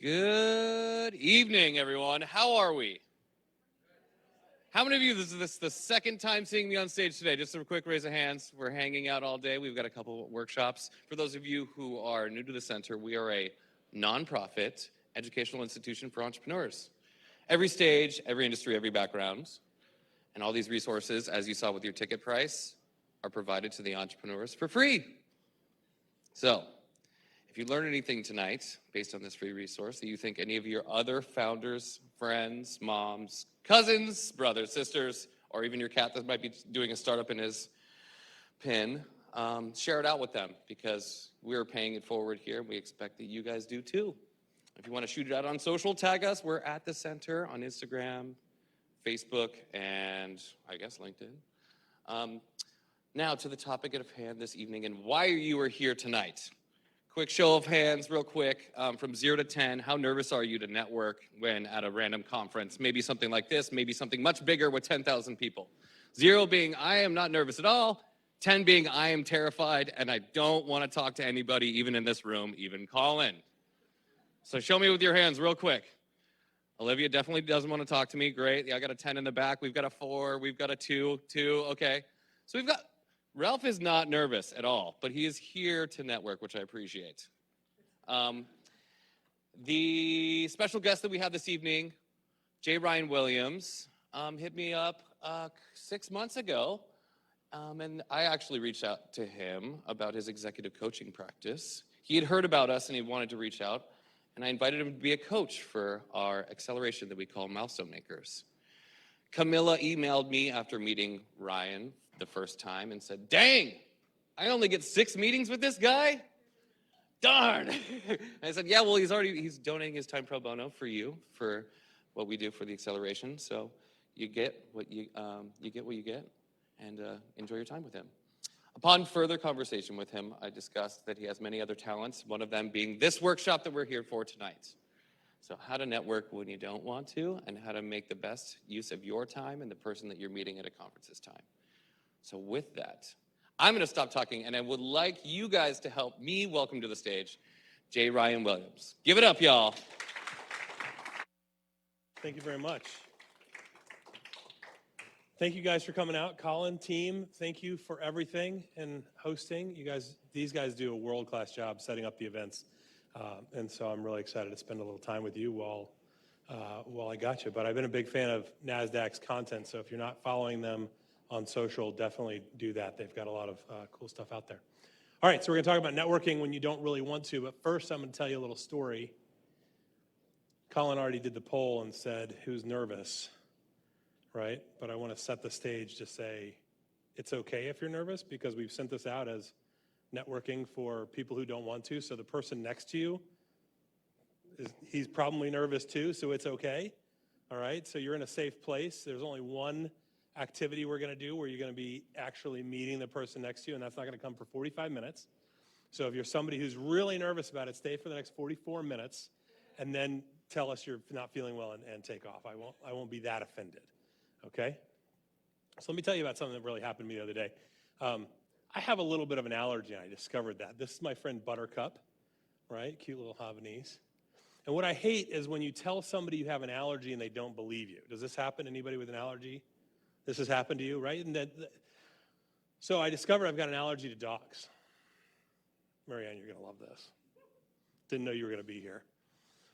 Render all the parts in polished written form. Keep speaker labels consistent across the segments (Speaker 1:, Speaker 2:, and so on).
Speaker 1: Good evening, everyone. How are we? How many of you, this is the second time seeing me on stage today? Just a quick raise of hands. We're hanging out all day. We've got a couple of workshops. For those of you who are new to the center, we are a nonprofit educational institution for entrepreneurs. Every stage, every industry, every background, and all these resources, as you saw with your ticket price, are provided to the entrepreneurs for free. So, if you learned anything tonight, based on this free resource, that you think any of your other founders, friends, moms, cousins, brothers, sisters, or even your cat that might be doing a startup in his pin, share it out with them, because we're paying it forward here, and we expect that you guys do too. If you want to shoot it out on social, tag us. We're at the center on Instagram, Facebook, and I guess LinkedIn. Now to the topic at hand this evening and why you are here tonight. Quick show of hands, real quick, from 0 to 10, how nervous are you to network when at a random conference? Maybe something like this, maybe something much bigger with 10,000 people. 0 being, I am not nervous at all. 10 being, I am terrified and I don't want to talk to anybody, even in this room, even Colin. So show me with your hands real quick. Olivia definitely doesn't want to talk to me. Great. Yeah, I got a 10 in the back. We've got a 4. We've got a 2. Okay. So we've got... Ralph is not nervous at all, but he is here to network, which I appreciate. The special guest that we have this evening, J. Ryan Williams, hit me up 6 months ago, and I actually reached out to him about his executive coaching practice. He had heard about us, and he wanted to reach out, and I invited him to be a coach for our acceleration that we call Milestone Makers. Camilla emailed me after meeting Ryan the first time and said, dang, I only get 6 meetings with this guy? Darn. I said, yeah, well, he's donating his time pro bono for you, for what we do for the acceleration. So you get what you get, and enjoy your time with him. Upon further conversation with him, I discussed that he has many other talents, one of them being this workshop that we're here for tonight. So how to network when you don't want to, and how to make the best use of your time and the person that you're meeting at a conference's time. So with that, I'm going to stop talking, and I would like you guys to help me welcome to the stage J. Ryan Williams. Give it up, y'all.
Speaker 2: Thank you very much. Thank you guys for coming out. Colin, team, thank you for everything and hosting. These guys do a world-class job setting up the events, and so I'm really excited to spend a little time with you while I got you. But I've been a big fan of NASDAQ's content, so if you're not following them on social, definitely do that. They've got a lot of cool stuff out there. All right, so we're going to talk about networking when you don't really want to, but first I'm going to tell you a little story. Colin already did the poll and said, who's nervous, right? But I want to set the stage to say it's okay if you're nervous, because we've sent this out as networking for people who don't want to. So the person next to you, he's probably nervous too, so it's okay. All right, so you're in a safe place. There's only one activity we're going to do where you're going to be actually meeting the person next to you, and that's not going to come for 45 minutes. So if you're somebody who's really nervous about it, stay for the next 44 minutes and then tell us you're not feeling well and take off. I won't be that offended, okay? So let me tell you about something that really happened to me the other day. I have a little bit of an allergy, and I discovered that. This is my friend Buttercup, right? Cute little Havanese. And what I hate is when you tell somebody you have an allergy and they don't believe you. Does this happen to anybody with an allergy? This has happened to you, right? So I discovered I've got an allergy to dogs. Marianne, you're going to love this. Didn't know you were going to be here.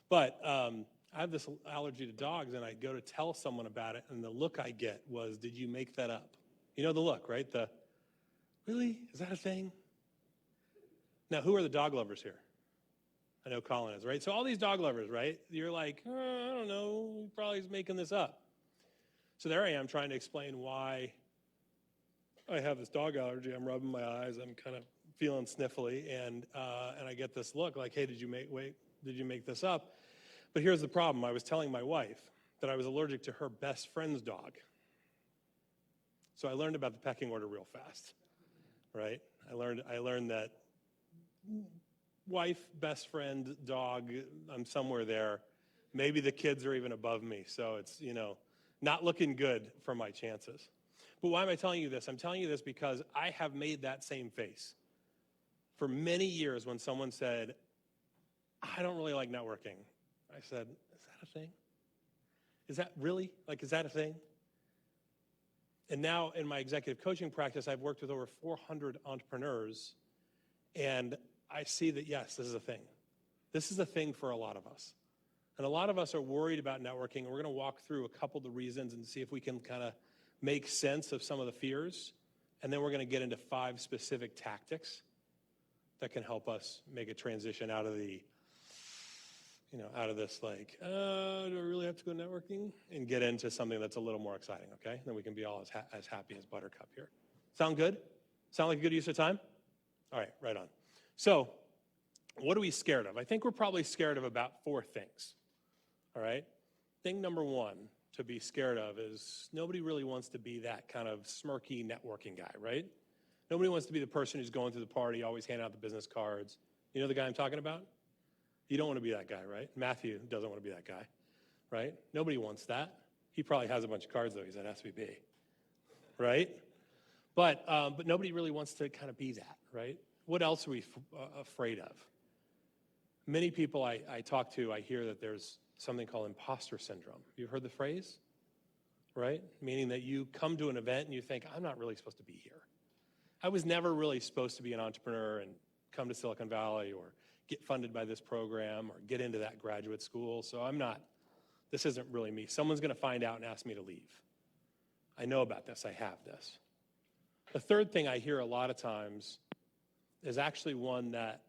Speaker 2: But I have this allergy to dogs, and I go to tell someone about it, and the look I get was, did you make that up? You know the look, right? Really? Is that a thing? Now, who are the dog lovers here? I know Colin is, right? So all these dog lovers, right? You're like, I don't know, he probably is making this up. So there I am trying to explain why I have this dog allergy. I'm rubbing my eyes. I'm kind of feeling sniffly, and I get this look like, hey, did you make this up? But here's the problem. I was telling my wife that I was allergic to her best friend's dog. So I learned about the pecking order real fast, right? I learned that wife, best friend, dog, I'm somewhere there. Maybe the kids are even above me. So it's, not looking good for my chances. But why am I telling you this? I'm telling you this because I have made that same face for many years when someone said, I don't really like networking. I said, is that a thing? Is that really? Like, is that a thing? And now in my executive coaching practice, I've worked with over 400 entrepreneurs, and I see that, yes, this is a thing. This is a thing for a lot of us. And a lot of us are worried about networking, and we're going to walk through a couple of the reasons and see if we can kind of make sense of some of the fears. And then we're going to get into 5 specific tactics that can help us make a transition out of the, out of this like, do I really have to go networking? And get into something that's a little more exciting, okay? Then we can be all as happy as Buttercup here. Sound good? Sound like a good use of time? All right, right on. So what are we scared of? I think we're probably scared of about 4 things, all right? Thing number 1 to be scared of is nobody really wants to be that kind of smirky networking guy, right? Nobody wants to be the person who's going through the party, always handing out the business cards. You know the guy I'm talking about? You don't want to be that guy, right? Matthew doesn't want to be that guy, right? Nobody wants that. He probably has a bunch of cards, though. He's at SVB, right? But nobody really wants to kind of be that, right? What else are we afraid of? Many people I talk to, I hear that there's something called imposter syndrome. You've heard the phrase, right? Meaning that you come to an event and you think, I'm not really supposed to be here. I was never really supposed to be an entrepreneur and come to Silicon Valley or get funded by this program or get into that graduate school. So this isn't really me. Someone's going to find out and ask me to leave. I know about this. I have this. The third thing I hear a lot of times is actually one that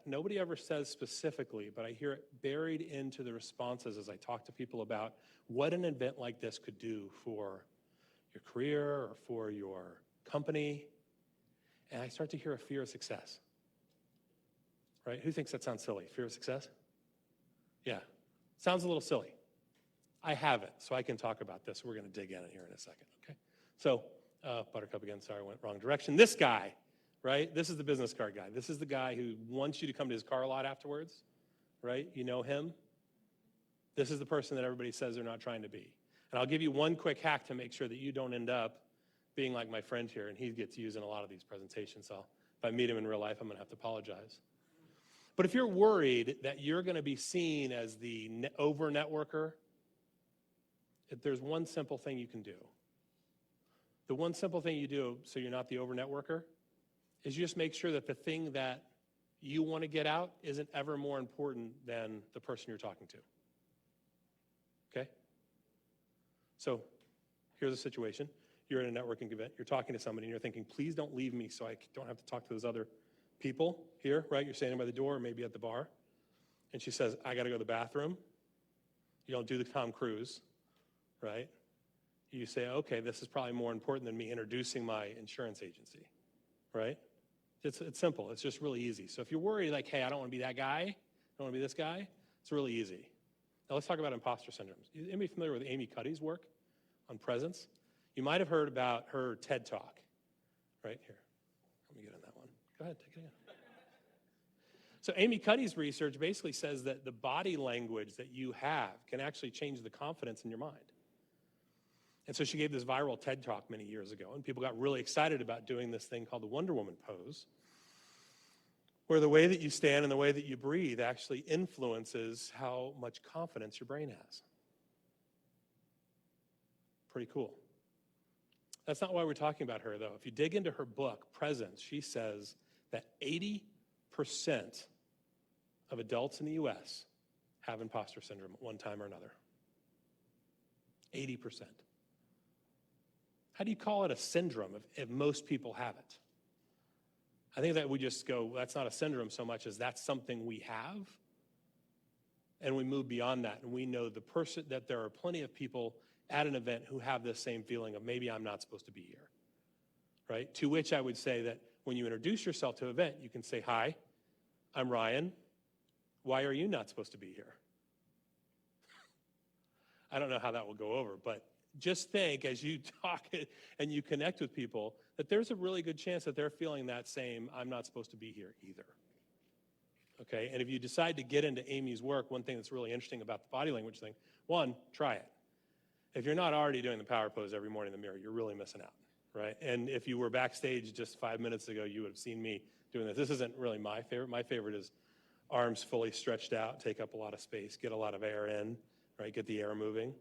Speaker 2: nobody ever says specifically, but I hear it buried into the responses as I talk to people about what an event like this could do for your career or for your company. And I start to hear a fear of success. Right? Who thinks that sounds silly? Fear of success? Yeah. Sounds a little silly. I have it, so I can talk about this. We're going to dig in here in a second, okay? So, Buttercup again, sorry, I went wrong direction. This guy, right? This is the business card guy. This is the guy who wants you to come to his car lot afterwards, right? You know him. This is the person that everybody says they're not trying to be. And I'll give you one quick hack to make sure that you don't end up being like my friend here, and he gets used in a lot of these presentations. So if I meet him in real life, I'm going to have to apologize. But if you're worried that you're going to be seen as the over-networker, there's one simple thing you can do. The one simple thing you do so you're not the over-networker is you just make sure that the thing that you want to get out isn't ever more important than the person you're talking to. Okay? So here's a situation. You're at a networking event. You're talking to somebody, and you're thinking, please don't leave me so I don't have to talk to those other people here, right? You're standing by the door or maybe at the bar. And she says, I got to go to the bathroom. You don't do the Tom Cruise, right? You say, okay, this is probably more important than me introducing my insurance agency, right? It's simple. It's just really easy. So if you're worried like, hey, I don't want to be that guy, I don't want to be this guy, it's really easy. Now let's talk about imposter syndrome. Anybody familiar with Amy Cuddy's work on presence? You might have heard about her TED Talk, right? Here, let me get on that one. Go ahead, take it again. So Amy Cuddy's research basically says that the body language that you have can actually change the confidence in your mind. And so she gave this viral TED Talk many years ago, and people got really excited about doing this thing called the Wonder Woman pose, where the way that you stand and the way that you breathe actually influences how much confidence your brain has. Pretty cool. That's not why we're talking about her, though. If you dig into her book, Presence, she says that 80% of adults in the U.S. have imposter syndrome at one time or another. 80%. How do you call it a syndrome if most people have it? I think that we just go, that's not a syndrome so much as that's something we have, and we move beyond that, and we know that there are plenty of people at an event who have this same feeling of maybe I'm not supposed to be here, right? To which I would say that when you introduce yourself to an event, you can say, hi, I'm Ryan. Why are you not supposed to be here? I don't know how that will go over, but just think as you talk and you connect with people that there's a really good chance that they're feeling that same, I'm not supposed to be here either. Okay, and if you decide to get into Amy's work, one thing that's really interesting about the body language thing, one, try it. If you're not already doing the power pose every morning in the mirror, you're really missing out, right? And if you were backstage just 5 minutes ago, you would have seen me doing this. This isn't really my favorite. My favorite is arms fully stretched out, take up a lot of space, get a lot of air in, right? Get the air moving.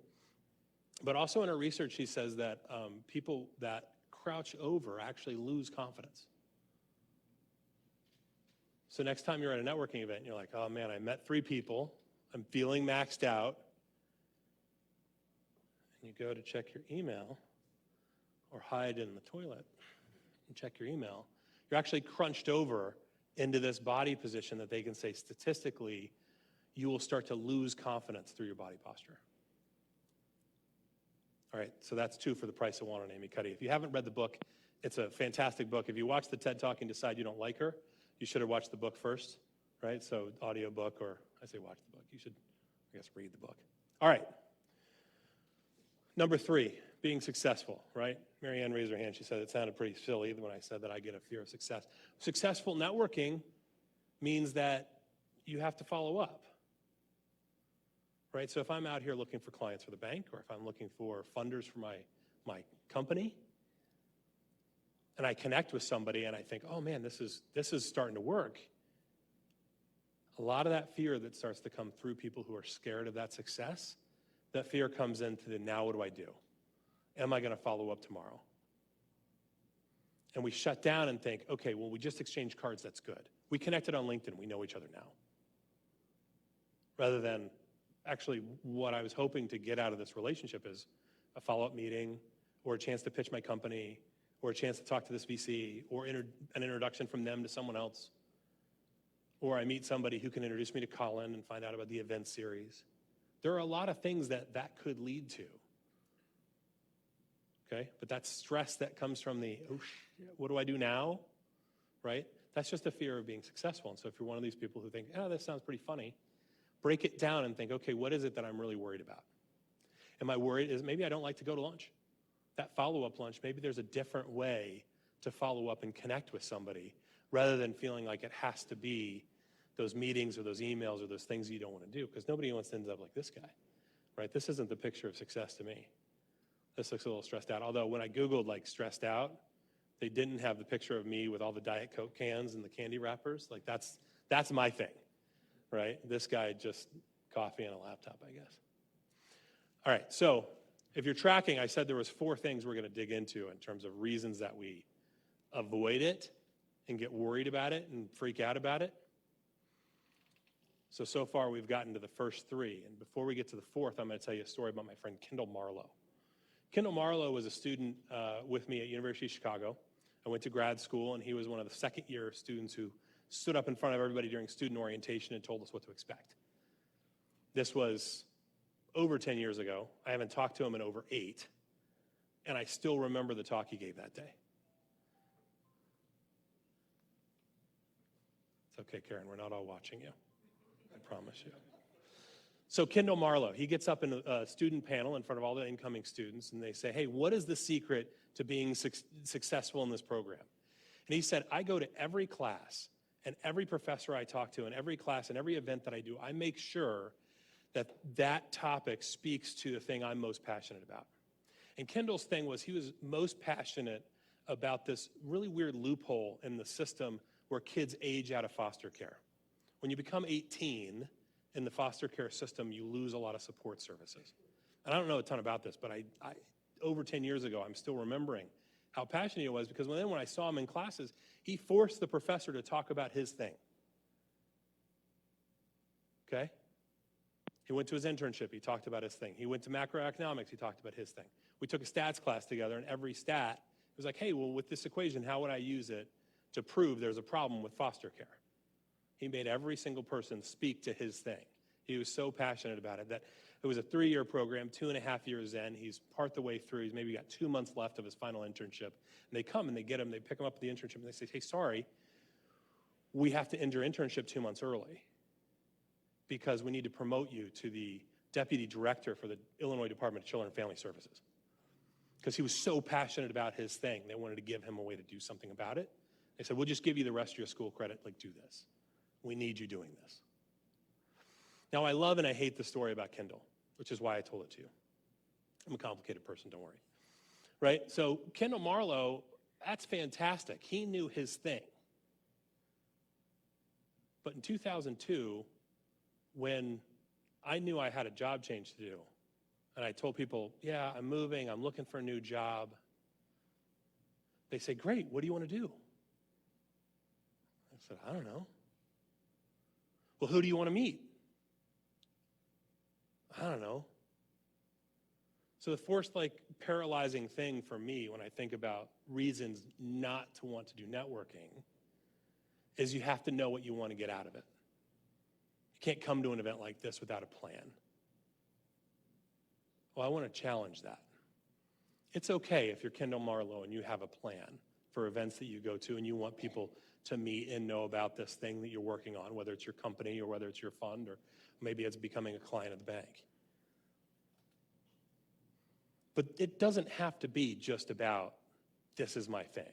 Speaker 2: But also in her research, she says that people that crouch over actually lose confidence. So next time you're at a networking event, you're like, oh man, I met 3 people, I'm feeling maxed out, and you go to check your email or hide in the toilet and check your email, you're actually crunched over into this body position that they can say statistically, you will start to lose confidence through your body posture. All right, so that's 2 for the price of 1 on Amy Cuddy. If you haven't read the book, it's a fantastic book. If you watch the TED Talk and decide you don't like her, you should have watched the book first, right? So audio book, or I say watch the book. You should, I guess, read the book. All right. Number 3, being successful, right? Mary Ann raised her hand. She said it sounded pretty silly when I said that I get a fear of success. Successful networking means that you have to follow up, right? So if I'm out here looking for clients for the bank, or if I'm looking for funders for my company, and I connect with somebody and I think, oh man, this is starting to work, a lot of that fear that starts to come through people who are scared of that success, that fear comes into the now what do I do? Am I going to follow up tomorrow? And we shut down and think, okay, well, we just exchanged cards, that's good. We connected on LinkedIn, we know each other now. Rather than actually what I was hoping to get out of this relationship is a follow-up meeting, or a chance to pitch my company, or a chance to talk to this VC, or an introduction from them to someone else. Or I meet somebody who can introduce me to Colin and find out about the event series. There are a lot of things that could lead to. Okay, but that stress that comes from the, oh shit, what do I do now, right? That's just a fear of being successful. And so if you're one of these people who think, oh, this sounds pretty funny, break it down and think, okay, what is it that I'm really worried about? Am I worried, is maybe I don't like to go to lunch. That follow-up lunch, maybe there's a different way to follow up and connect with somebody rather than feeling like it has to be those meetings or those emails or those things you don't want to do, because nobody wants to end up like this guy, right? This isn't the picture of success to me. This looks a little stressed out. Although when I Googled like stressed out, they didn't have the picture of me with all the Diet Coke cans and the candy wrappers. Like that's my thing, right? This guy just coffee and a laptop, I guess. All right, so if you're tracking, I said there was 4 things we're going to dig into in terms of reasons that we avoid it and get worried about it and freak out about it. So far we've gotten to the first 3. And before we get to the 4th, I'm going to tell you a story about my friend Kendall Marlowe. Kendall Marlowe was a student with me at University of Chicago. I went to grad school, and he was one of the second-year students who stood up in front of everybody during student orientation and told us what to expect. This was over 10 years ago. I haven't talked to him in over 8, and I still remember the talk he gave that day. It's okay, Karen, we're not all watching you. I promise you. So Kendall Marlowe, he gets up in a student panel in front of all the incoming students, and they say, hey, what is the secret to being successful in this program? And he said, I go to every class, and every professor I talk to, and every class, and every event that I do, I make sure that that topic speaks to the thing I'm most passionate about. And Kendall's thing was he was most passionate about this really weird loophole in the system where kids age out of foster care. When you become 18 in the foster care system, you lose a lot of support services. And I don't know a ton about this, but I over 10 years ago, I'm still remembering how passionate he was, because when I saw him in classes, he forced the professor to talk about his thing. Okay? He went to his internship, he talked about his thing. He went to macroeconomics, he talked about his thing. We took a stats class together, and every stat, it was like, hey, well, with this equation, how would I use it to prove there's a problem with foster care? He made every single person speak to his thing. He was so passionate about it that it was a 3-year program, 2.5 years in. He's part the way through. He's maybe got 2 months left of his final internship. And they come and they get him, they pick him up at the internship, and they say, hey, sorry, we have to end your internship 2 months early because we need to promote you to the deputy director for the Illinois Department of Children and Family Services. Because he was so passionate about his thing, they wanted to give him a way to do something about it. They said, we'll just give you the rest of your school credit, like do this. We need you doing this. Now, I love and I hate the story about Kendall, which is why I told it to you. I'm a complicated person, don't worry. Right? So Kendall Marlowe, that's fantastic. He knew his thing. But in 2002, when I knew I had a job change to do, and I told people, yeah, I'm moving, I'm looking for a new job, they say, great, what do you want to do? I said, I don't know. Well, who do you want to meet? I don't know. So the first paralyzing thing for me when I think about reasons not to want to do networking is you have to know what you want to get out of it. You can't come to an event like this without a plan. Well, I want to challenge that. It's okay if you're Kendall Marlowe and you have a plan for events that you go to and you want people to meet and know about this thing that you're working on, whether it's your company or whether it's your fund or maybe it's becoming a client of the bank. But it doesn't have to be just about, this is my thing.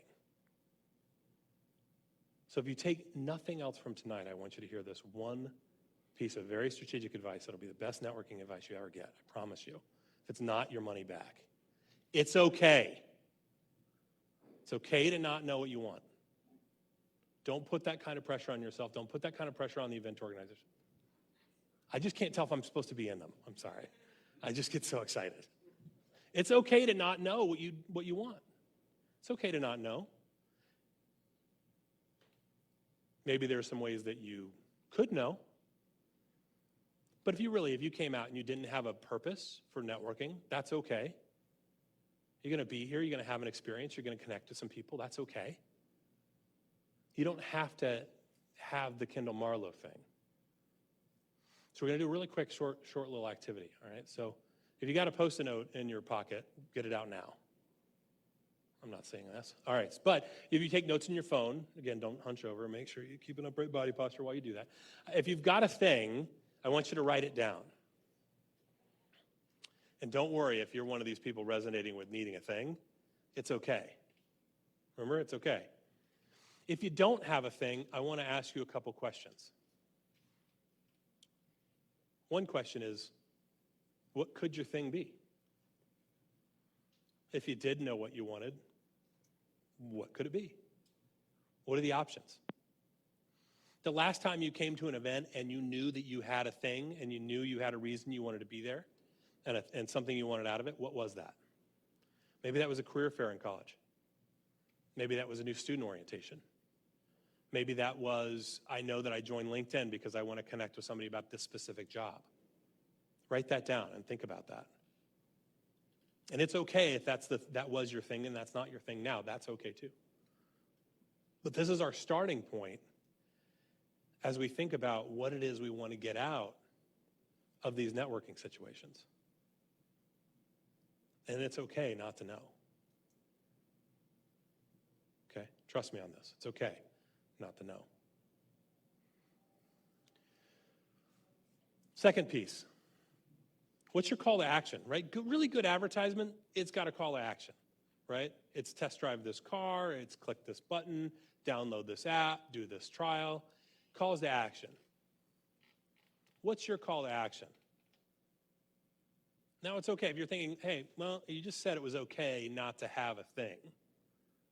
Speaker 2: So if you take nothing else from tonight, I want you to hear this one piece of very strategic advice that'll be the best networking advice you ever get, I promise you. If it's not, your money back. It's okay. It's okay to not know what you want. Don't put that kind of pressure on yourself. Don't put that kind of pressure on the event organizers. I just can't tell if I'm supposed to be in them. I'm sorry. I just get so excited. It's okay to not know what you want. It's okay to not know. Maybe there are some ways that you could know. But if you came out and you didn't have a purpose for networking, that's okay. You're going to be here, you're going to have an experience, you're going to connect to some people, that's okay. You don't have to have the Kendall Marlowe thing. So we're going to do a really quick, short little activity, all right? So if you got a Post-it note in your pocket, get it out now. I'm not saying this. All right, but if you take notes in your phone, again, don't hunch over. Make sure you keep an upright body posture while you do that. If you've got a thing, I want you to write it down. And don't worry if you're one of these people resonating with needing a thing. It's okay. Remember, it's okay. If you don't have a thing, I want to ask you a couple questions. One question is, what could your thing be? If you did know what you wanted, what could it be? What are the options? The last time you came to an event and you knew that you had a thing and you knew you had a reason you wanted to be there and something you wanted out of it, what was that? Maybe that was a career fair in college. Maybe that was a new student orientation. Maybe that was, I know that I joined LinkedIn because I want to connect with somebody about this specific job. Write that down and think about that. And it's okay if that was your thing and that's not your thing now. That's okay too. But this is our starting point as we think about what it is we want to get out of these networking situations. And it's okay not to know. Okay? Trust me on this. It's okay not to know. Second piece. What's your call to action, right? Really good advertisement, it's got a call to action, right? It's test drive this car, it's click this button, download this app, do this trial. Calls to action. What's your call to action? Now, it's okay if you're thinking, hey, well, you just said it was okay not to have a thing,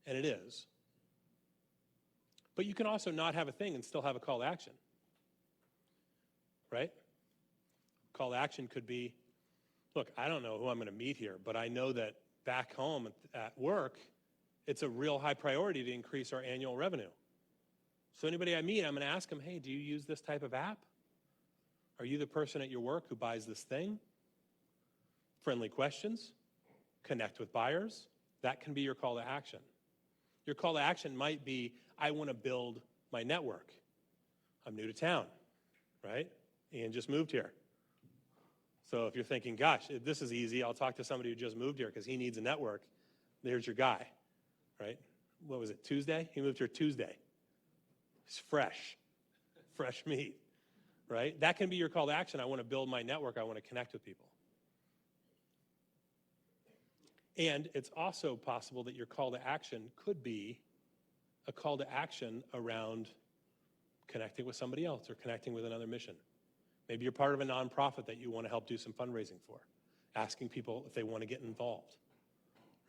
Speaker 2: and it is. But you can also not have a thing and still have a call to action, right? Call to action could be, look, I don't know who I'm going to meet here, but I know that back home at work, it's a real high priority to increase our annual revenue. So anybody I meet, I'm going to ask them, hey, do you use this type of app? Are you the person at your work who buys this thing? Friendly questions, connect with buyers. That can be your call to action. Your call to action might be, I want to build my network. I'm new to town, right? Ian just moved here. So if you're thinking, gosh, this is easy, I'll talk to somebody who just moved here because he needs a network, there's your guy, right? What was it, Tuesday? He moved here Tuesday. It's fresh meat, right? That can be your call to action. I want to build my network. I want to connect with people. And it's also possible that your call to action could be a call to action around connecting with somebody else or connecting with another mission. Maybe you're part of a nonprofit that you want to help do some fundraising for, asking people if they want to get involved,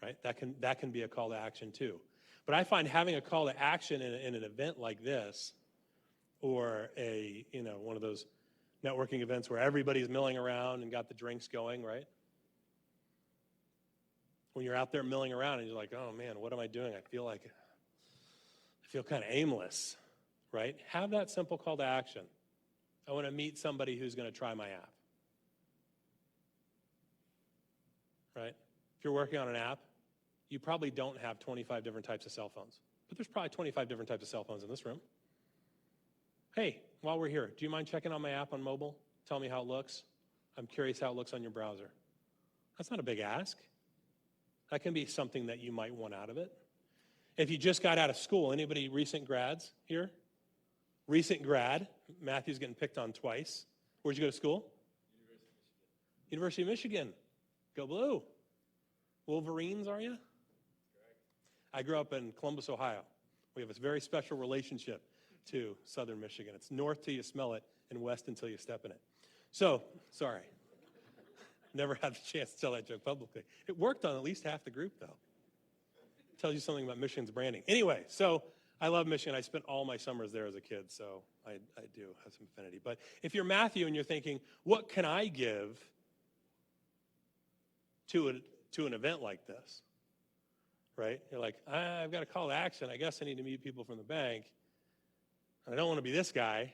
Speaker 2: right? That can be a call to action too. But I find having a call to action in an event like this or one of those networking events where everybody's milling around and got the drinks going, right? When you're out there milling around and you're like, oh man, what am I doing? I feel kind of aimless, right? Have that simple call to action. I want to meet somebody who's going to try my app, right? If you're working on an app, you probably don't have 25 different types of cell phones, but there's probably 25 different types of cell phones in this room. Hey, while we're here, do you mind checking on my app on mobile? Tell me how it looks. I'm curious how it looks on your browser. That's not a big ask. That can be something that you might want out of it. If you just got out of school, anybody recent grads here? Recent grad. Matthew's getting picked on twice. Where'd you go to school? University of Michigan. Go Blue. Wolverines, are you? I grew up in Columbus, Ohio. We have a very special relationship to southern Michigan. It's north till you smell it and west until you step in it. So, sorry. Never had the chance to tell that joke publicly. It worked on at least half the group, though. Tells you something about Michigan's branding. Anyway, so I love Michigan. I spent all my summers there as a kid, so I do have some affinity. But if you're Matthew and you're thinking, what can I give to an event like this, right? You're like, I've got a call to action. I guess I need to meet people from the bank. And I don't want to be this guy.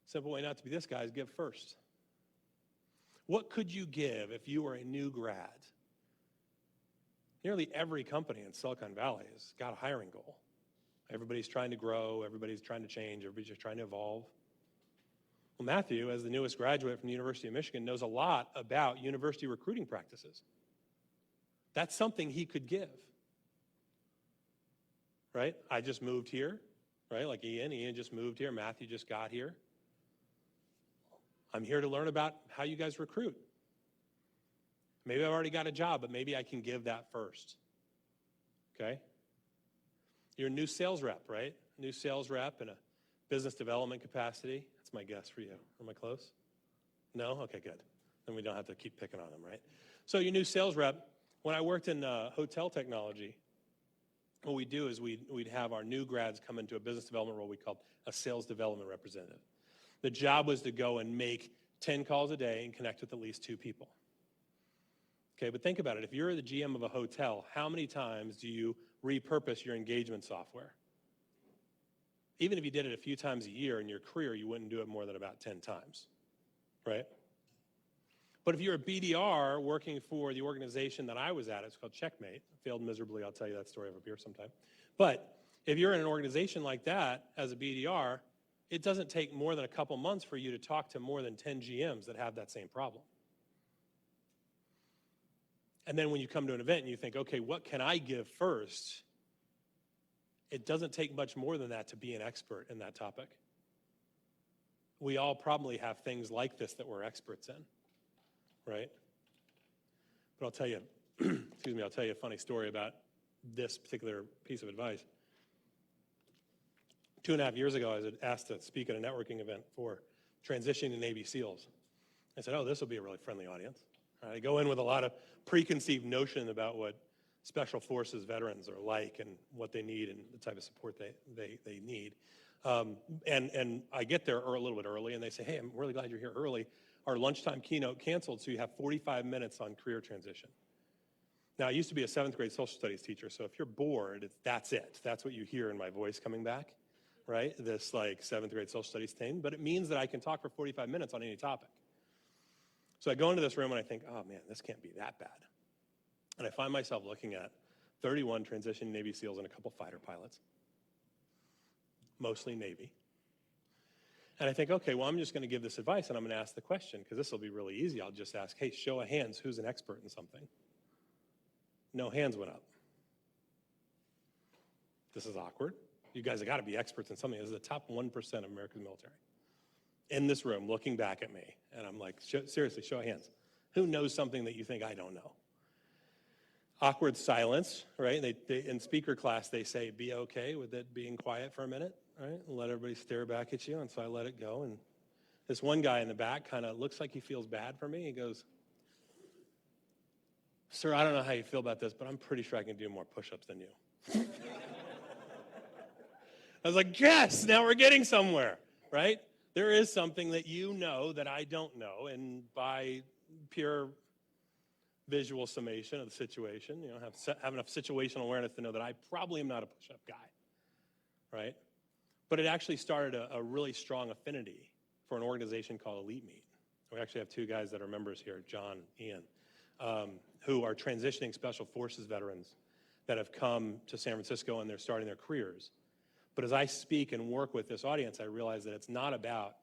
Speaker 2: Simple way not to be this guy is give first. What could you give if you were a new grad? Nearly every company in Silicon Valley has got a hiring goal. Everybody's trying to grow, everybody's trying to change, everybody's just trying to evolve. Well, Matthew, as the newest graduate from the University of Michigan, knows a lot about university recruiting practices. That's something he could give, right? I just moved here, right? Like Ian just moved here, Matthew just got here. I'm here to learn about how you guys recruit. Maybe I've already got a job, but maybe I can give that first, okay? You're a new sales rep, right? New sales rep in a business development capacity. That's my guess for you. Am I close? No? Okay, good. Then we don't have to keep picking on them, right? So your new sales rep, when I worked in hotel technology, what we do is we'd have our new grads come into a business development role we called a sales development representative. The job was to go and make 10 calls a day and connect with at least 2 people. Okay, but think about it. If you're the GM of a hotel, how many times do you repurpose your engagement software? Even if you did it a few times a year in your career, you wouldn't do it more than about 10 times, right? But if you're a BDR working for the organization that I was at, it's called Checkmate. I failed miserably. I'll tell you that story up here sometime. But if you're in an organization like that as a BDR, it doesn't take more than a couple months for you to talk to more than 10 GMs that have that same problem. And then when you come to an event and you think, okay, what can I give first? It doesn't take much more than that to be an expert in that topic. We all probably have things like this that we're experts in, right? But I'll tell you, I'll tell you a funny story about this particular piece of advice. 2.5 years ago, I was asked to speak at a networking event for transitioning to Navy SEALs. I said, oh, this will be a really friendly audience. I go in with a lot of preconceived notion about what Special Forces veterans are like and what they need and the type of support they need. And I get there a little bit early, and they say, hey, I'm really glad you're here early. Our lunchtime keynote canceled, so you have 45 minutes on career transition. Now, I used to be a 7th grade social studies teacher, so if you're bored, that's it. That's what you hear in my voice coming back, right? This like 7th grade social studies thing, but it means that I can talk for 45 minutes on any topic. So I go into this room and I think, oh man, this can't be that bad. And I find myself looking at 31 transitioning Navy SEALs and a couple fighter pilots, mostly Navy. And I think, okay, well, I'm just going to give this advice and I'm going to ask the question because this will be really easy. I'll just ask, hey, show of hands, who's an expert in something? No hands went up. This is awkward. You guys have got to be experts in something. This is the top 1% of America's military. In this room, looking back at me, and I'm like, seriously, show of hands. Who knows something that you think I don't know? Awkward silence, right? They in speaker class, they say, be okay with it being quiet for a minute, right? And let everybody stare back at you, and so I let it go. And this one guy in the back kind of looks like he feels bad for me. He goes, sir, I don't know how you feel about this, but I'm pretty sure I can do more push-ups than you. I was like, yes, now we're getting somewhere, right? There is something that you know that I don't know, and by pure visual summation of the situation, have enough situational awareness to know that I probably am not a push-up guy, right? But it actually started a really strong affinity for an organization called Elite Meet. We actually have two guys that are members here, John, Ian, who are transitioning Special Forces veterans that have come to San Francisco and they're starting their careers. But as I speak and work with this audience, I realize that it's not about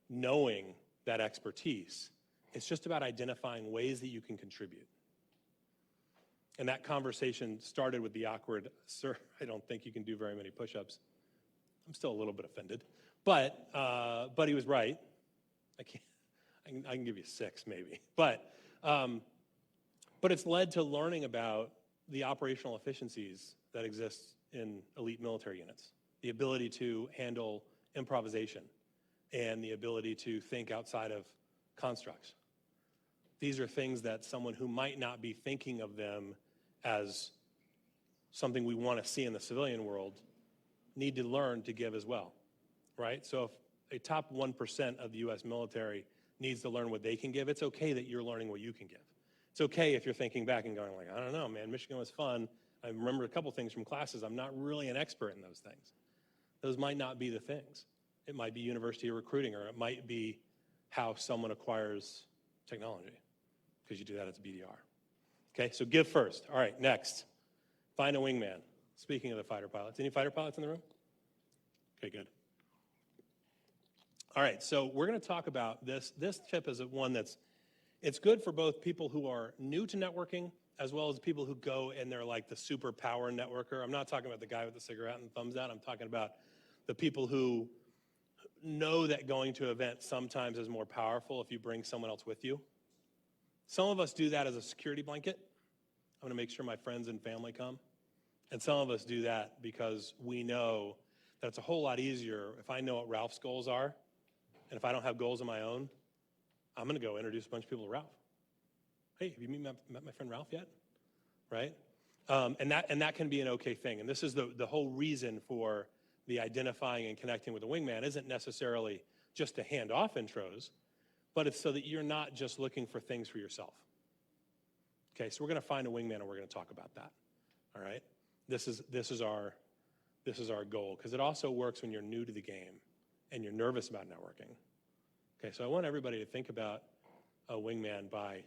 Speaker 2: knowing that expertise. It's just about identifying ways that you can contribute. And that conversation started with the awkward, sir, I don't think you can do very many push-ups. I'm still a little bit offended. But he was right. I can give you 6 maybe. But it's led to learning about the operational efficiencies that exist in elite military units, the ability to handle improvisation, and the ability to think outside of constructs. These are things that someone who might not be thinking of them as something we want to see in the civilian world need to learn to give as well, right? So if a top 1% of the U.S. military needs to learn what they can give, it's okay that you're learning what you can give. It's okay if you're thinking back and going like, I don't know, man, Michigan was fun. I remember a couple things from classes. I'm not really an expert in those things. Those might not be the things. It might be university recruiting, or it might be how someone acquires technology, because you do that as a BDR. Okay, so give first. All right, next. Find a wingman. Speaking of the fighter pilots. Any fighter pilots in the room? Okay, good. All right, so we're going to talk about this. This tip is one it's good for both people who are new to networking as well as people who go and they're like the super power networker. I'm not talking about the guy with the cigarette and thumbs out. I'm talking about the people who know that going to an event sometimes is more powerful if you bring someone else with you. Some of us do that as a security blanket. I'm going to make sure my friends and family come. And some of us do that because we know that it's a whole lot easier if I know what Ralph's goals are, and if I don't have goals of my own, I'm going to go introduce a bunch of people to Ralph. Hey, have you met my friend Ralph yet? Right? And that can be an okay thing. And this is the whole reason for the identifying and connecting with a wingman isn't necessarily just to hand off intros, but it's so that you're not just looking for things for yourself. Okay, so we're going to find a wingman and we're going to talk about that. All right? This is our goal, because it also works when you're new to the game and you're nervous about networking. Okay, so I want everybody to think about a wingman by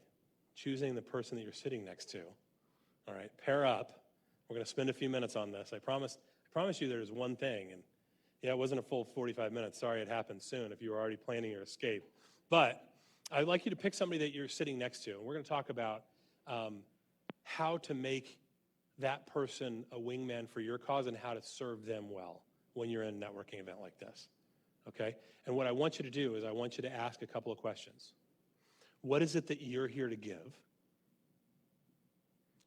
Speaker 2: choosing the person that you're sitting next to. All right, pair up. We're going to spend a few minutes on this. I promise you there's one thing, and yeah, it wasn't a full 45 minutes. Sorry it happened soon if you were already planning your escape. But I'd like you to pick somebody that you're sitting next to, and we're going to talk about how to make that person a wingman for your cause and how to serve them well when you're in a networking event like this, okay? And what I want you to do is I want you to ask a couple of questions. What is it that you're here to give?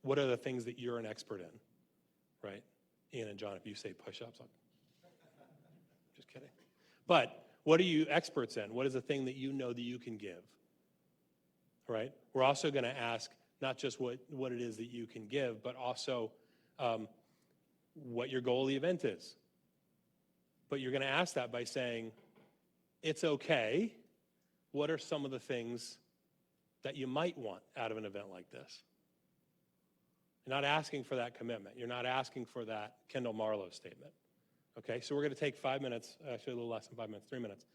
Speaker 2: What are the things that you're an expert in, right? Ian and John, if you say push-ups, just kidding. But what are you experts in? What is the thing that you know that you can give, right? We're also going to ask not just what it is that you can give, but also what your goal of the event is. But you're going to ask that by saying, it's okay. What are some of the things that you might want out of an event like this? You're not asking for that commitment. You're not asking for that Kendall Marlowe statement. Okay, so we're going to take 5 minutes, actually a little less than 5 minutes, 3 minutes.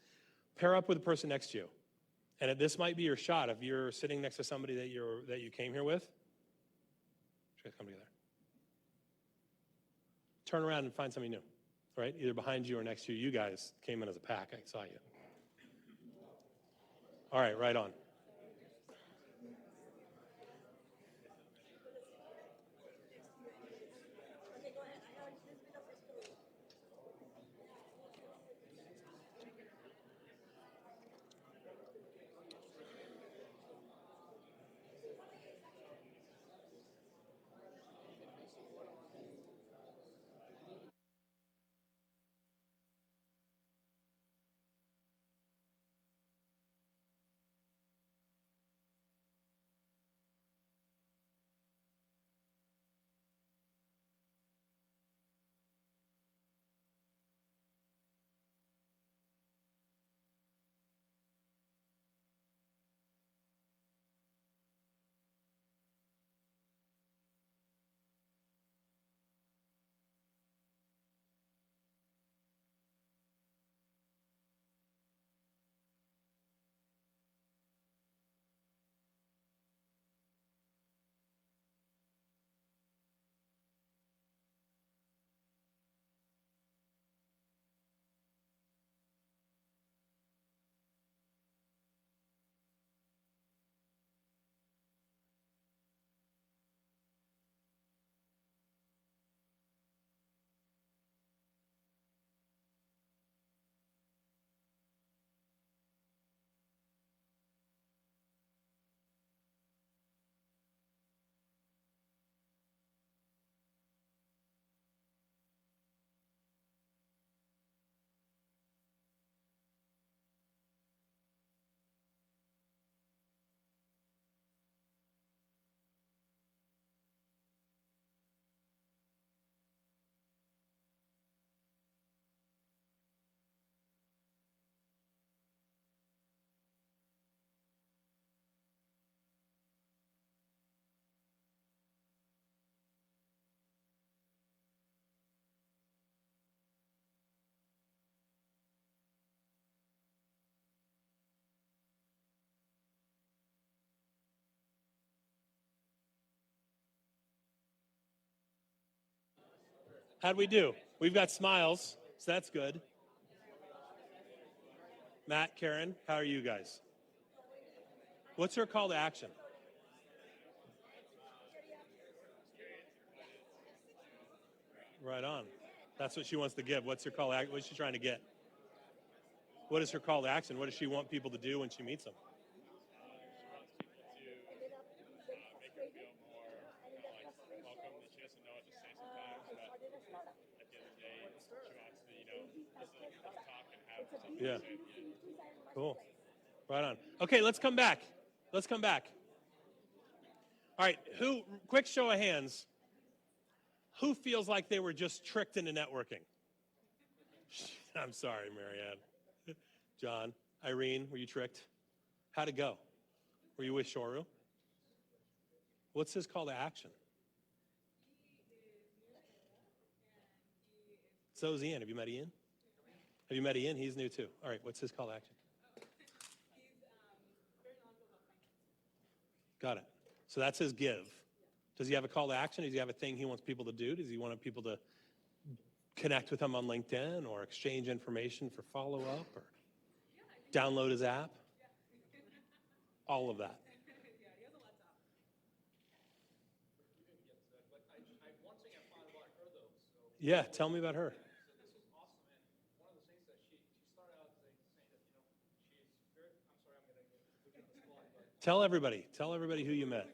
Speaker 2: Pair up with the person next to you. And this might be your shot. If you're sitting next to somebody that you came here with, just come together. Turn around and find somebody new, right? Either behind you or next to you. You guys came in as a pack. I saw you. All right, right on. How'd we do? We've got smiles, so that's good. Matt, Karen, how are you guys? What's her call to action? Right on. That's what she wants to give. What's her call to action? What's she trying to get? What is her call to action? What does she want people to do when she meets them? Yeah. Cool. Right on. Okay, let's come back. Let's come back. All right, quick show of hands. Who feels like they were just tricked into networking? I'm sorry, Marianne. John, Irene, were you tricked? How'd it go? Were you with Shoru? What's his call to action? So is Ian. Have you met Ian? Have you met Ian? He's new too. All right, what's his call to action? Got it. So that's his give. Does he have a call to action? Does he have a thing he wants people to do? Does he want people to connect with him on LinkedIn or exchange information for follow-up or download his app? All of that. Yeah, tell me about her. Tell everybody who you met.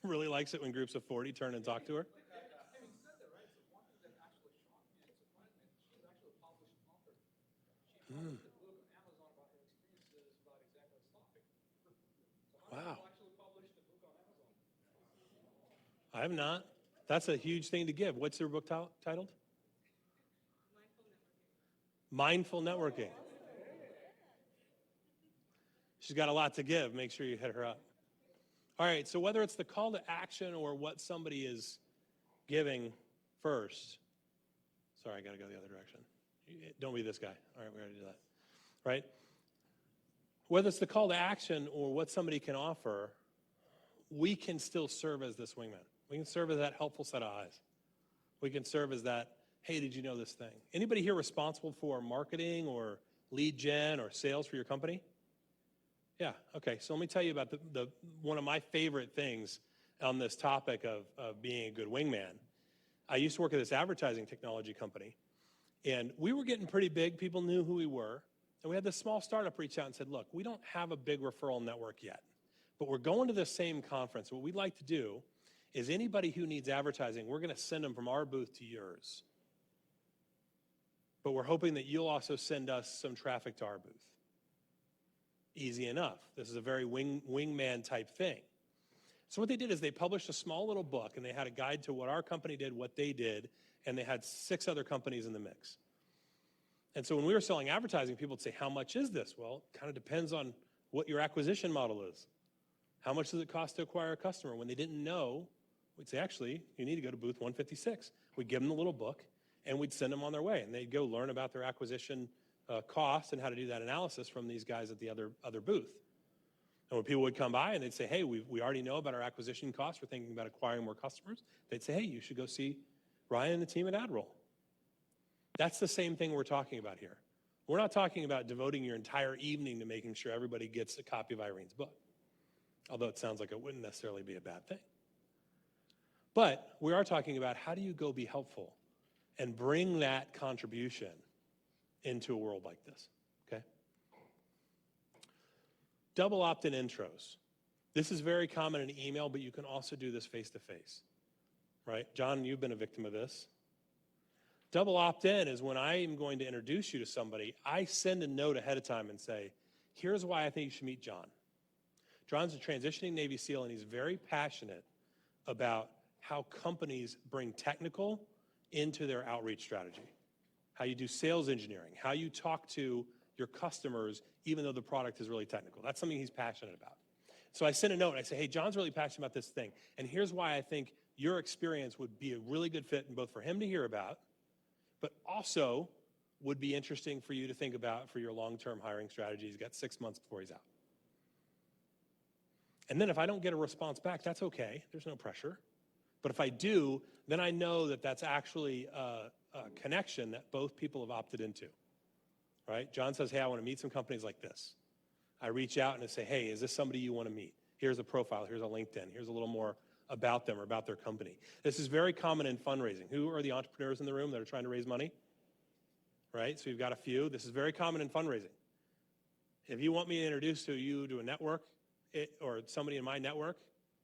Speaker 2: Really likes it when groups of 40 turn and talk to her. Wow. I have not. That's a huge thing to give. What's her book titled? Mindful Networking. She's got a lot to give. Make sure you hit her up. All right, so whether it's the call to action or what somebody is giving first. Sorry, I got to go the other direction. Don't be this guy. All right, we got to do that. Right? Whether it's the call to action or what somebody can offer, we can still serve as this wingman. We can serve as that helpful set of eyes. We can serve as that, hey, did you know this thing? Anybody here responsible for marketing or lead gen or sales for your company? Yeah, okay. So let me tell you about the one of my favorite things on this topic of being a good wingman. I used to work at this advertising technology company, and we were getting pretty big. People knew who we were. And we had this small startup reach out and said, look, we don't have a big referral network yet, but we're going to the same conference. What we'd like to do is anybody who needs advertising, we're going to send them from our booth to yours. But we're hoping that you'll also send us some traffic to our booth. Easy enough. This is a very wingman type thing. So what they did is they published a small little book, and they had a guide to what our company did, what they did, and they had 6 other companies in the mix. And so when we were selling advertising, people would say, how much is this? Well, it kind of depends on what your acquisition model is. How much does it cost to acquire a customer? When they didn't know, we'd say, actually, you need to go to booth 156. We'd give them the little book, and we'd send them on their way. And they'd go learn about their acquisition cost and how to do that analysis from these guys at the other booth. And when people would come by and they'd say, hey, we already know about our acquisition costs. We're thinking about acquiring more customers. They'd say, hey, you should go see Ryan and the team at AdRoll. That's the same thing we're talking about here. We're not talking about devoting your entire evening to making sure everybody gets a copy of Irene's book, although it sounds like it wouldn't necessarily be a bad thing. But we are talking about how do you go be helpful and bring that contribution into a world like this, okay? Double opt-in intros. This is very common in email, but you can also do this face-to-face, right? John, you've been a victim of this. Double opt-in is when I am going to introduce you to somebody, I send a note ahead of time and say, here's why I think you should meet John. John's a transitioning Navy SEAL, and he's very passionate about how companies bring technical into their outreach strategy, how you do sales engineering, how you talk to your customers even though the product is really technical. That's something he's passionate about. So I send a note and I say, hey, John's really passionate about this thing, and here's why I think your experience would be a really good fit in both for him to hear about, but also would be interesting for you to think about for your long-term hiring strategy. He's got 6 months before he's out. And then if I don't get a response back, that's okay. There's no pressure. But if I do, then I know that that's actually a connection that both people have opted into, right? John says, hey, I want to meet some companies like this. I reach out and I say, hey, is this somebody you want to meet? Here's a profile, here's a LinkedIn, here's a little more about them or about their company. This is very common in fundraising. Who are the entrepreneurs in the room that are trying to raise money? Right, so you've got a few. This is very common in fundraising. If you want me to introduce you to a network or somebody in my network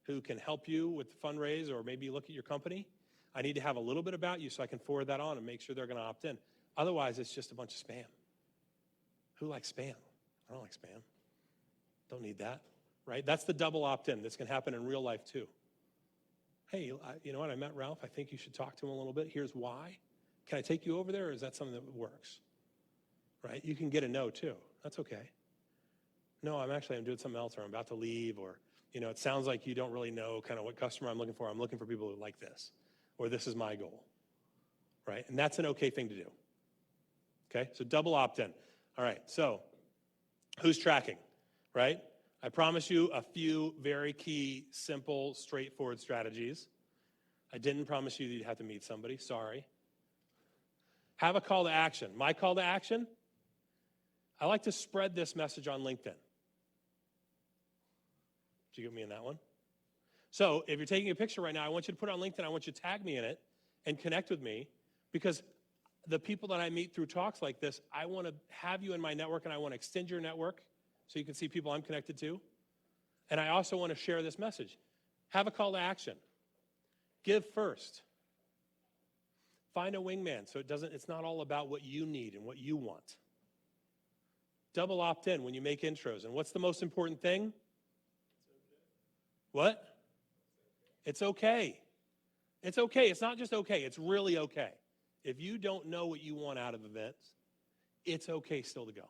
Speaker 2: who can help you with the fundraise or maybe look at your company, I need to have a little bit about you so I can forward that on and make sure they're going to opt in. Otherwise, it's just a bunch of spam. Who likes spam? I don't like spam. Don't need that, right? That's the double opt-in. This can happen in real life too. Hey, you know what? I met Ralph. I think you should talk to him a little bit. Here's why. Can I take you over there, or is that something that works? Right? You can get a no too. That's okay. No, I'm doing something else, or I'm about to leave, or it sounds like you don't really know kind of what customer I'm looking for. I'm looking for people who like this, or this is my goal. Right? And that's an okay thing to do. Okay? So double opt-in. All right. So who's tracking? Right? I promise you a few very key, simple, straightforward strategies. I didn't promise you that you'd have to meet somebody. Sorry. Have a call to action. My call to action? I like to spread this message on LinkedIn. Did you get me in that one? So if you're taking a picture right now, I want you to put it on LinkedIn. I want you to tag me in it and connect with me, because the people that I meet through talks like this, I want to have you in my network, and I want to extend your network so you can see people I'm connected to. And I also want to share this message. Have a call to action. Give first. Find a wingman so it's not all about what you need and what you want. Double opt-in when you make intros. And what's the most important thing? What? It's okay. It's okay. It's not just okay. It's really okay. If you don't know what you want out of events, it's okay still to go.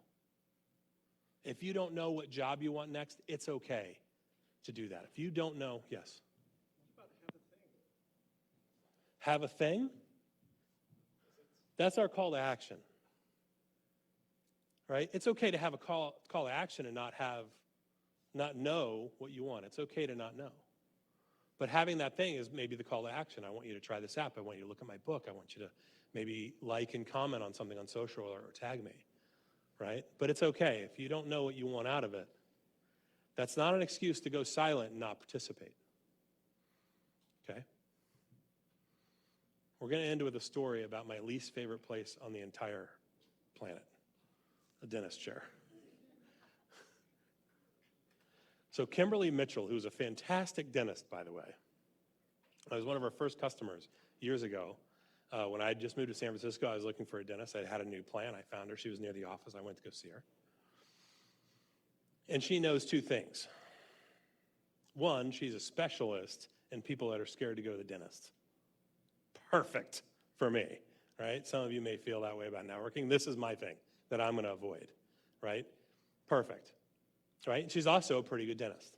Speaker 2: If you don't know what job you want next, it's okay to do that. If you don't know, yes?
Speaker 3: What about have a thing?
Speaker 2: Have a thing? That's our call to action. Right? It's okay to have a call to action and not know what you want. It's okay to not know. But having that thing is maybe the call to action. I want you to try this app. I want you to look at my book. I want you to maybe like and comment on something on social or tag me. Right? But it's okay. If you don't know what you want out of it, that's not an excuse to go silent and not participate. Okay? We're going to end with a story about my least favorite place on the entire planet, a dentist chair. So Kimberly Mitchell, who's a fantastic dentist, by the way, was one of our first customers years ago. When I had just moved to San Francisco, I was looking for a dentist. I had a new plan. I found her. She was near the office. I went to go see her. And she knows two things. One, she's a specialist in people that are scared to go to the dentist. Perfect for me, right? Some of you may feel that way about networking. This is my thing that I'm going to avoid, right? Perfect, right? And she's also a pretty good dentist,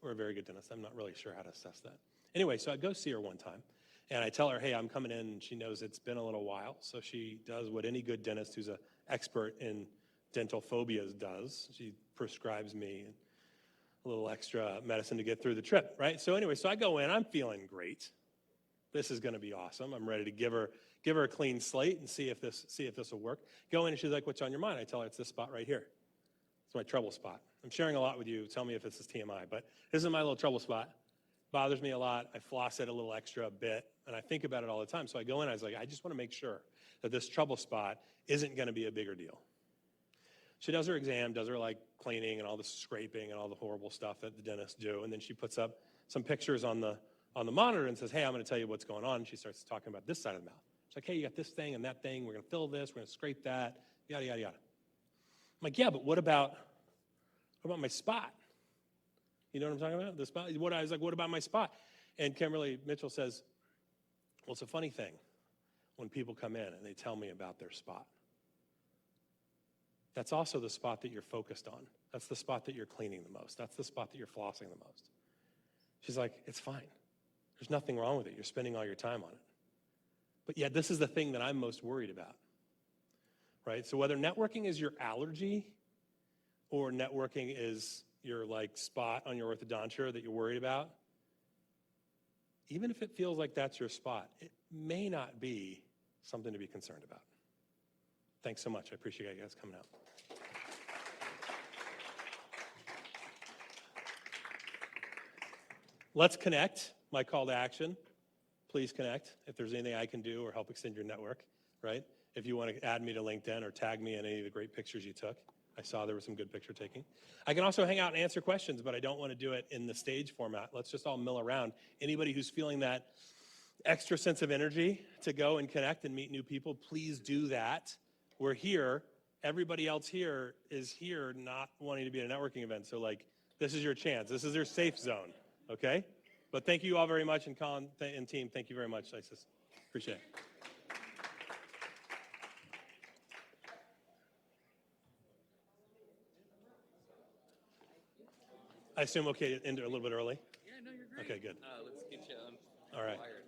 Speaker 2: or a very good dentist. I'm not really sure how to assess that. Anyway, so I go see her one time. And I tell her, hey, I'm coming in, and she knows it's been a little while. So she does what any good dentist who's an expert in dental phobias does. She prescribes me a little extra medicine to get through the trip, right? So anyway, so I go in. I'm feeling great. This is going to be awesome. I'm ready to give her a clean slate and see if this will work. Go in, and she's like, what's on your mind? I tell her it's this spot right here. It's my trouble spot. I'm sharing a lot with you. Tell me if this is TMI, but this is my little trouble spot. Bothers me a lot. I floss it a little extra a bit, and I think about it all the time. So I go in, I was like, I just want to make sure that this trouble spot isn't going to be a bigger deal. She does her exam, does her like cleaning and all the scraping and all the horrible stuff that the dentists do, and then she puts up some pictures on the monitor and says, hey, I'm going to tell you what's going on. And she starts talking about this side of the mouth. She's like, hey, you got this thing and that thing. We're going to fill this. We're going to scrape that, yada, yada, yada. I'm like, yeah, but what about my spot? You know what I'm talking about? The spot. I was like, what about my spot? And Kimberly Mitchell says, well, it's a funny thing when people come in and they tell me about their spot. That's also the spot that you're focused on. That's the spot that you're cleaning the most. That's the spot that you're flossing the most. She's like, it's fine. There's nothing wrong with it. You're spending all your time on it. But yet this is the thing that I'm most worried about, right? So whether networking is your allergy or networking is your like spot on your orthodontia that you're worried about, even if it feels like that's your spot, it may not be something to be concerned about. Thanks so much. I appreciate you guys coming out. Let's connect. My call to action. Please connect if there's anything I can do or help extend your network, right? If you want to add me to LinkedIn or tag me in any of the great pictures you took. I saw there was some good picture taking. I can also hang out and answer questions, but I don't want to do it in the stage format. Let's just all mill around. Anybody who's feeling that extra sense of energy to go and connect and meet new people, please do that. We're here. Everybody else here is here not wanting to be at a networking event. So like, this is your chance. This is your safe zone, okay? But thank you all very much, and Colin and team, thank you very much, Isis. Appreciate it. I assume okay to end a little bit early?
Speaker 1: Yeah, no, you're great.
Speaker 2: Okay, good.
Speaker 1: Let's get you
Speaker 2: All right.
Speaker 1: wired.